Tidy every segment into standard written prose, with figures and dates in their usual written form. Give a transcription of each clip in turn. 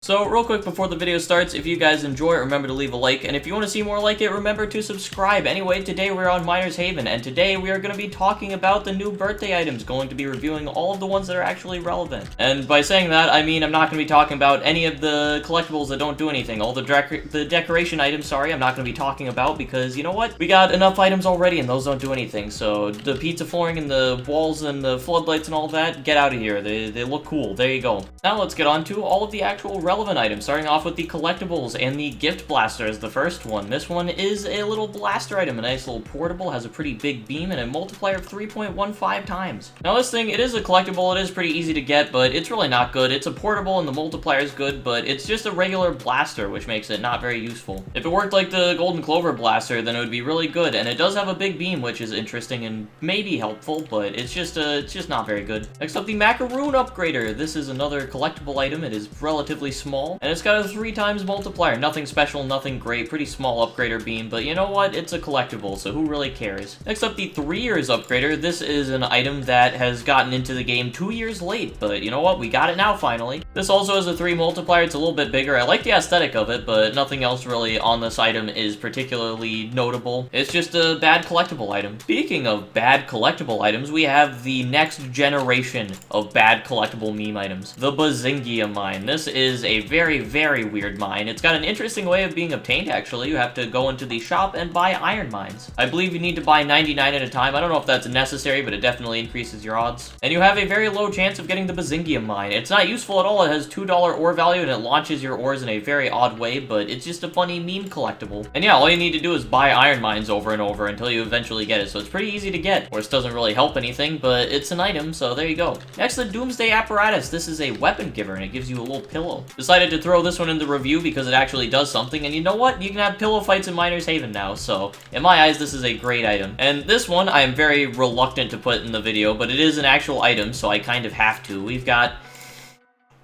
So real quick before the video starts, if you guys enjoy it, remember to leave a like, and if you want to see more like it, remember to subscribe. Anyway, today we're on Miners Haven, and today we are going to be talking about the new birthday items, going to be reviewing all of the ones that are actually relevant. And by saying that, I mean I'm not going to be talking about any of the collectibles that don't do anything. All the decoration items, sorry, I'm not going to be talking about, because you know what? We got enough items already, and those don't do anything. So the pizza flooring and the walls and the floodlights and all that, get out of here. They look cool. There you go. Now let's get on to all of the actual relevant items, starting off with the collectibles and the gift blaster as the first one. This one is a little blaster item, a nice little portable, has a pretty big beam and a multiplier of 3.15 times. Now this thing, it is a collectible, it is pretty easy to get, but it's really not good. It's a portable and the multiplier is good, but it's just a regular blaster, which makes it not very useful. If it worked like the Golden Clover blaster, then it would be really good, and it does have a big beam, which is interesting and maybe helpful, but it's just not very good. Next up, the Macaroon Upgrader. This is another collectible item. It is relatively small, and it's got a 3 times multiplier. Nothing special, nothing great, pretty small upgrader beam, but you know what? It's a collectible, so who really cares? Next up, the 3 years upgrader. This is an item that has gotten into the game 2 years late, but you know what? We got it now, finally. This also has a 3 multiplier. It's a little bit bigger. I like the aesthetic of it, but nothing else really on this item is particularly notable. It's just a bad collectible item. Speaking of bad collectible items, we have the next generation of bad collectible meme items. The Bazingia mine. This is a very, very weird mine. It's got an interesting way of being obtained, actually. You have to go into the shop and buy iron mines. I believe you need to buy 99 at a time. I don't know if that's necessary, but it definitely increases your odds. And you have a very low chance of getting the Bazingia mine. It's not useful at all. It has $2 ore value, and it launches your ores in a very odd way, but it's just a funny meme collectible. And yeah, all you need to do is buy iron mines over and over until you eventually get it, so it's pretty easy to get. Of course, it doesn't really help anything, but it's an item, so there you go. Next, the Doomsday Apparatus. This is a weapon giver, and it gives you a little pillow. Decided to throw this one in the review because it actually does something, and you know what? You can have pillow fights in Miners Haven now, so in my eyes, this is a great item. And this one, I am very reluctant to put in the video, but it is an actual item, so I kind of have to. We've got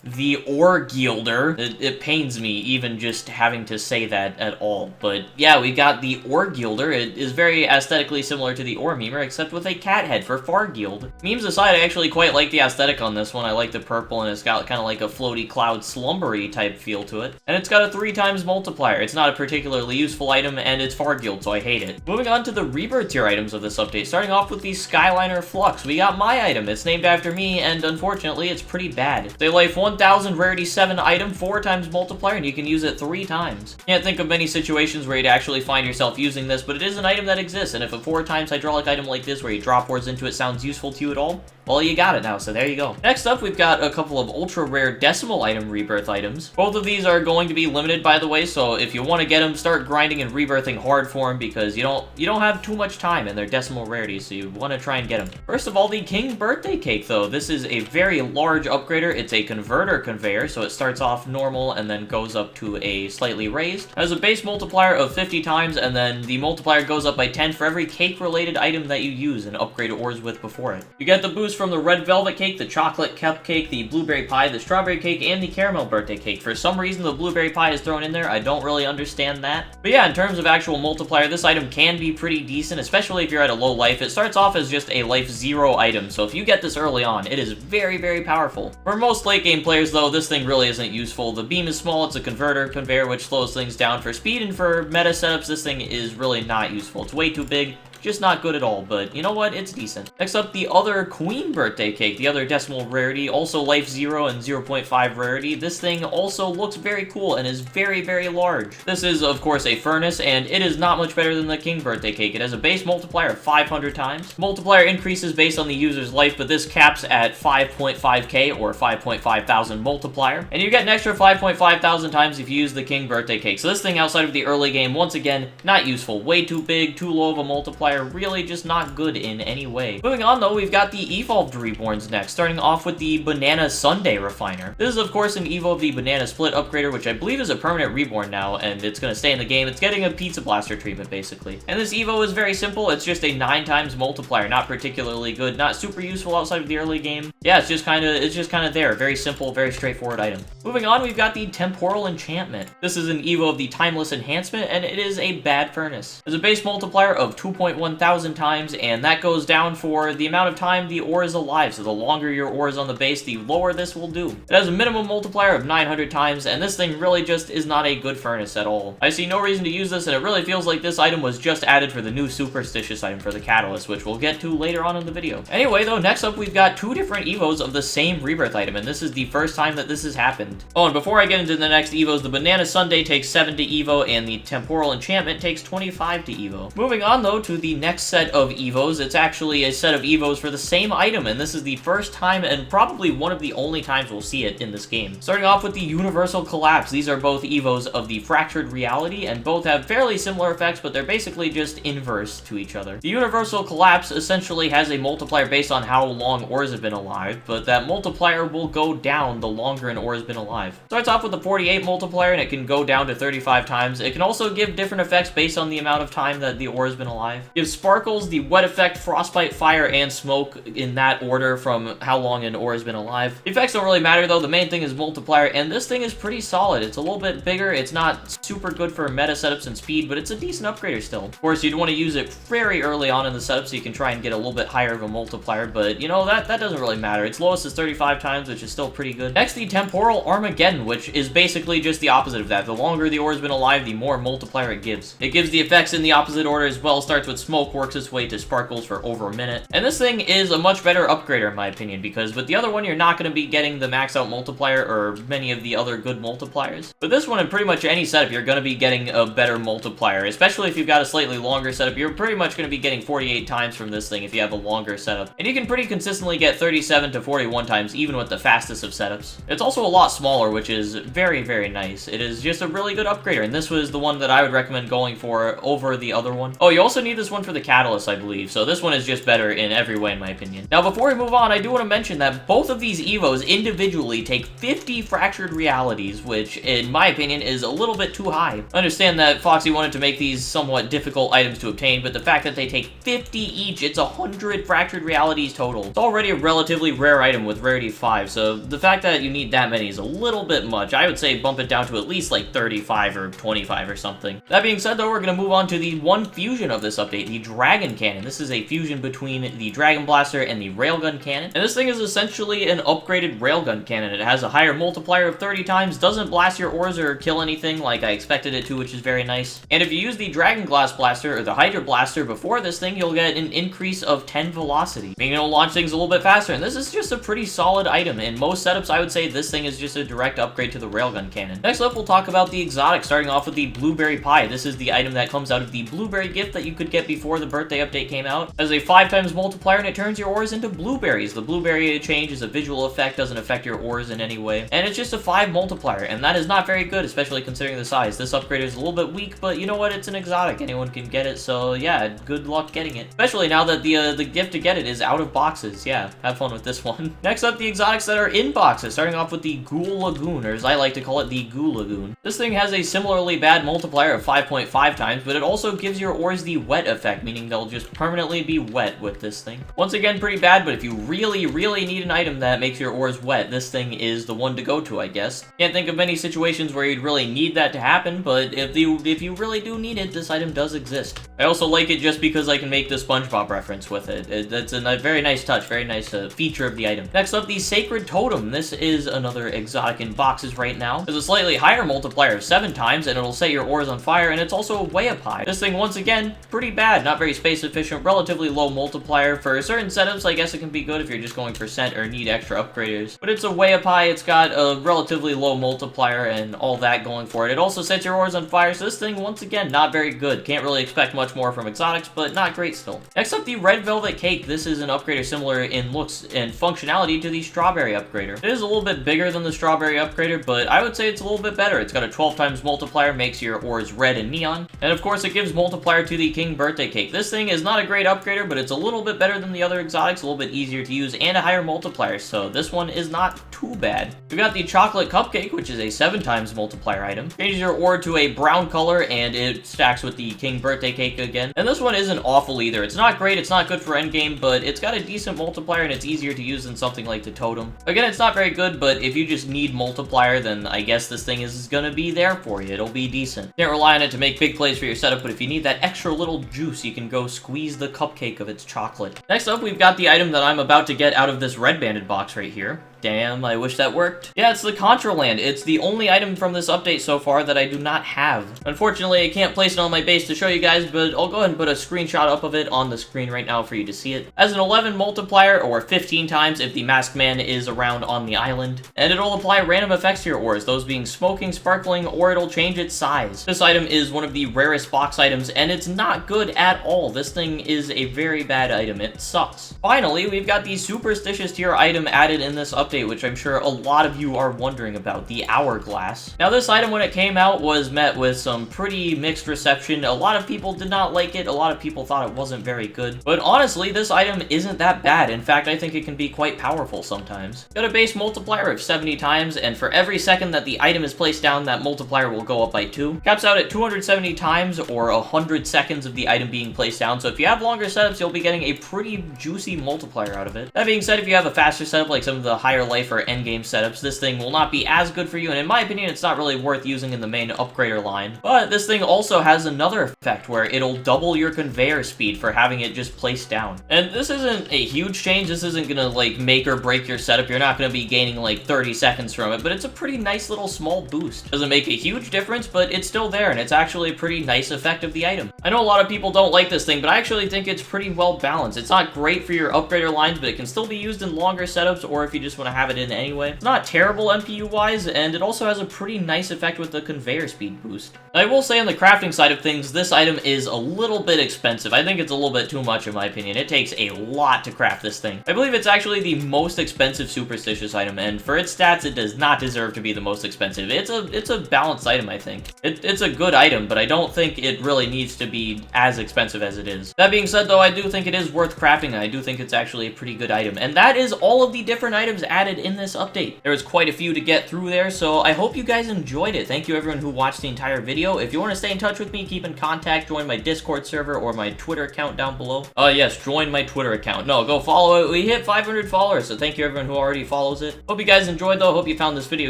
the ore gilder. It pains me even just having to say that at all, but yeah, we got the ore gilder. It is very aesthetically similar to the ore memer, except with a cat head for far gild. Memes aside, I actually quite like the aesthetic on this one. I like the purple, and it's got kind of like a floaty cloud slumbery type feel to it, and it's got a 3 times multiplier. It's not a particularly useful item, and it's far gild, so I hate it. Moving on to the Rebirth tier items of this update, starting off with the Skyliner Flux. We got my item. It's named after me, and unfortunately, it's pretty bad. They life 1000 rarity 7 item, 4 times multiplier, and you can use it 3 times. Can't think of many situations where you'd actually find yourself using this, but it is an item that exists, and if a 4 times hydraulic item like this where you drop ores into it sounds useful to you at all, well, you got it now, so there you go. Next up, we've got a couple of ultra rare decimal item rebirth items. Both of these are going to be limited, by the way, so if you want to get them, start grinding and rebirthing hard for them, because you don't have too much time, and they're decimal rarities, so you want to try and get them. First of all, the King Birthday Cake, though. This is a very large upgrader. It's a converter conveyor, so it starts off normal and then goes up to a slightly raised. It has a base multiplier of 50 times, and then the multiplier goes up by 10 for every cake-related item that you use and upgrade ores with before it. You get the boost from the red velvet cake, the chocolate cupcake, the blueberry pie, the strawberry cake, and the caramel birthday cake. For some reason, the blueberry pie is thrown in there. I don't really understand that. But yeah, in terms of actual multiplier, this item can be pretty decent, especially if you're at a low life. It starts off as just a life 0 item, so if you get this early on, it is very, very powerful. For most late game players, though, this thing really isn't useful. The beam is small, it's a converter conveyor, which slows things down for speed, and for meta setups, this thing is really not useful. It's way too big. Just not good at all, but you know what? It's decent. Next up, the other Queen Birthday Cake, the other decimal rarity, also life 0 and 0.5 rarity. This thing also looks very cool and is very, very large. This is, of course, a furnace, and it is not much better than the King Birthday Cake. It has a base multiplier of 500 times. Multiplier increases based on the user's life, but this caps at 5.5k or 5.5 thousand multiplier, and you get an extra 5.5 thousand times if you use the King Birthday Cake. So this thing outside of the early game, once again, not useful. Way too big, too low of a multiplier. Really just not good in any way. Moving on, though, we've got the Evolved Reborns next, starting off with the Banana Sundae Refiner. This is, of course, an Evo of the Banana Split Upgrader, which I believe is a permanent reborn now, and it's going to stay in the game. It's getting a Pizza Blaster treatment, basically. And this Evo is very simple. It's just a 9 times multiplier. Not particularly good, not super useful outside of the early game. Yeah, it's just kind of there. Very simple, very straightforward item. Moving on, we've got the Temporal Enchantment. This is an Evo of the Timeless Enhancement, and it is a bad furnace. There's a base multiplier of 2.1 1,000 times, and that goes down for the amount of time the ore is alive. So the longer your ore is on the base, the lower this will do. It has a minimum multiplier of 900 times, and this thing really just is not a good furnace at all. I see no reason to use this, and it really feels like this item was just added for the new superstitious item for the catalyst, which we'll get to later on in the video. Anyway, though, next up we've got 2 different Evos of the same Rebirth item, and this is the first time that this has happened. Oh, and before I get into the next Evos, the Banana Sundae takes 7 to Evo, and the Temporal Enchantment takes 25 to Evo. Moving on, though, to the next set of Evos, it's actually a set of Evos for the same item, and this is the first time, and probably one of the only times we'll see it in this game. Starting off with the Universal Collapse. These are both Evos of the Fractured Reality, and both have fairly similar effects, but they're basically just inverse to each other. The Universal Collapse essentially has a multiplier based on how long ores have been alive, but that multiplier will go down the longer an ore has been alive. Starts off with the 48 multiplier, and it can go down to 35 times. It can also give different effects based on the amount of time that the ore has been alive. Gives Sparkles, the Wet Effect, Frostbite, Fire, and Smoke in that order from how long an ore has been alive. The effects don't really matter though, the main thing is multiplier, and this thing is pretty solid. It's a little bit bigger, it's not super good for meta setups and speed, but it's a decent upgrader still. Of course, you'd want to use it very early on in the setup so you can try and get a little bit higher of a multiplier, but you know, that doesn't really matter. Its lowest is 35 times, which is still pretty good. Next, the Temporal Armageddon, which is basically just the opposite of that. The longer the ore has been alive, the more multiplier it gives. It gives the effects in the opposite order as well. Starts with Smoke, works its way to Sparkles for over a minute. And this thing is a much better upgrader in my opinion, because with the other one, you're not going to be getting the max out multiplier or many of the other good multipliers. But this one, in pretty much any setup, you're going to be getting a better multiplier, especially if you've got a slightly longer setup. You're pretty much going to be getting 48 times from this thing if you have a longer setup. And you can pretty consistently get 37 to 41 times, even with the fastest of setups. It's also a lot smaller, which is very, very nice. It is just a really good upgrader, and this was the one that I would recommend going for over the other one. Oh, you also need this one for the catalyst, I believe, so this one is just better in every way, in my opinion. Now, before we move on, I do want to mention that both of these Evos individually take 50 fractured realities, which, in my opinion, is a little bit too high. I understand that Foxy wanted to make these somewhat difficult items to obtain, but the fact that they take 50 each, it's 100 fractured realities total. It's already a relatively rare item with rarity 5, so the fact that you need that many is a little bit much. I would say bump it down to at least like 35 or 25 or something. That being said, though, we're going to move on to the one fusion of this update, the Dragon Cannon. This is a fusion between the Dragon Blaster and the Railgun Cannon, and this thing is essentially an upgraded Railgun Cannon. It has a higher multiplier of 30 times, doesn't blast your ores or kill anything like I expected it to, which is very nice. And if you use the Dragon Glass Blaster or the Hydra Blaster before this thing, you'll get an increase of 10 velocity, meaning it'll launch things a little bit faster, and this is just a pretty solid item. In most setups, I would say this thing is just a direct upgrade to the Railgun Cannon. Next up, we'll talk about the exotic, starting off with the Blueberry Pie. This is the item that comes out of the Blueberry gift that you could get before the birthday update came out. It has a 5 times multiplier, and it turns your ores into blueberries. The blueberry change is a visual effect, doesn't affect your ores in any way, and it's just a 5 multiplier, and that is not very good, especially considering the size. This upgrade is a little bit weak, but you know what? It's an exotic. Anyone can get it, so yeah, good luck getting it. Especially now that the gift to get it is out of boxes. Yeah, have fun with this one. Next up, the exotics that are in boxes, starting off with the Ghoul Lagoon, or as I like to call it, the Ghoul Lagoon. This thing has a similarly bad multiplier of 5.5 times, but it also gives your ores the wet effect, meaning they'll just permanently be wet with this thing. Once again, pretty bad, but if you really, really need an item that makes your ores wet, this thing is the one to go to, I guess. Can't think of many situations where you'd really need that to happen, but if you really do need it, this item does exist. I also like it just because I can make the SpongeBob reference with it. That's a very nice touch, very nice feature of the item. Next up, the Sacred Totem. This is another exotic in boxes right now. There's a slightly higher multiplier of 7 times, and it'll set your ores on fire, and it's also a way up high. This thing, once again, pretty bad, not very space efficient, relatively low multiplier. For certain setups, I guess it can be good if you're just going percent or need extra upgraders. But it's a way up high, it's got a relatively low multiplier and all that going for it. It also sets your ores on fire, so this thing, once again, not very good. Can't really expect much more from exotics, but not great still. Next up, the Red Velvet Cake. This is an upgrader similar in looks and functionality to the Strawberry upgrader. It is a little bit bigger than the Strawberry upgrader, but I would say it's a little bit better. It's got a 12 times multiplier, makes your ores red and neon, and of course it gives multiplier to the King Birthday Cake. This thing is not a great upgrader, but it's a little bit better than the other exotics, a little bit easier to use, and a higher multiplier, so this one is not too bad. We've got the Chocolate Cupcake, which is a 7 times multiplier item. Changes your ore to a brown color, and it stacks with the King Birthday Cake cupcake again. And this one isn't awful either. It's not great, it's not good for endgame, but it's got a decent multiplier and it's easier to use than something like the totem. Again, it's not very good, but if you just need multiplier, then I guess this thing is gonna be there for you. It'll be decent. Can't rely on it to make big plays for your setup, but if you need that extra little juice, you can go squeeze the cupcake of its chocolate. Next up, we've got the item that I'm about to get out of this red banded box right here. Damn, I wish that worked. Yeah, it's the Contraland. It's the only item from this update so far that I do not have. Unfortunately, I can't place it on my base to show you guys, but I'll go ahead and put a screenshot up of it on the screen right now for you to see it. As an 11 multiplier, or 15 times if the masked man is around on the island. And it'll apply random effects to your ores, those being smoking, sparkling, or it'll change its size. This item is one of the rarest box items, and it's not good at all. This thing is a very bad item. It sucks. Finally, we've got the superstitious tier item added in this update, which I'm sure a lot of you are wondering about, the Hourglass. Now, this item, when it came out, was met with some pretty mixed reception. A lot of people did not like it. A lot of people thought it wasn't very good. But honestly, this item isn't that bad. In fact, I think it can be quite powerful sometimes. Got a base multiplier of 70 times, and for every second that the item is placed down, that multiplier will go up by 2. Caps out at 270 times, or 100 seconds of the item being placed down. So if you have longer setups, you'll be getting a pretty juicy multiplier out of it. That being said, if you have a faster setup, like some of the higher life or endgame setups, this thing will not be as good for you, and in my opinion, it's not really worth using in the main upgrader line. But this thing also has another effect where it'll double your conveyor speed for having it just placed down. And this isn't a huge change. This isn't gonna, like, make or break your setup. You're not gonna be gaining, like, 30 seconds from it, but it's a pretty nice little small boost. Doesn't make a huge difference, but it's still there, and it's actually a pretty nice effect of the item. I know a lot of people don't like this thing, but I actually think it's pretty well balanced. It's not great for your upgrader lines, but it can still be used in longer setups, or if you just want to have it in anyway. It's not terrible MPU-wise, and it also has a pretty nice effect with the conveyor speed boost. I will say on the crafting side of things, this item is a little bit expensive. I think it's a little bit too much in my opinion. It takes a lot to craft this thing. I believe it's actually the most expensive superstitious item, and for its stats, it does not deserve to be the most expensive. It's a balanced item, I think. It's a good item, but I don't think it really needs to be as expensive as it is. That being said, though, I do think it is worth crafting, and I do think it's actually a pretty good item. And that is all of the different items added in this update. There was quite a few to get through there, so I hope you guys enjoyed it. Thank you everyone who watched the entire video. If you want to stay in touch with me, keep in contact, join my Discord server or my Twitter account down below. Yes, join my Twitter account. No, go follow it. We hit 500 followers, so thank you everyone who already follows it. Hope you guys enjoyed though. Hope you found this video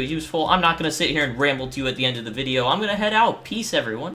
useful. I'm not going to sit here and ramble to you at the end of the video. I'm going to head out. Peace, everyone.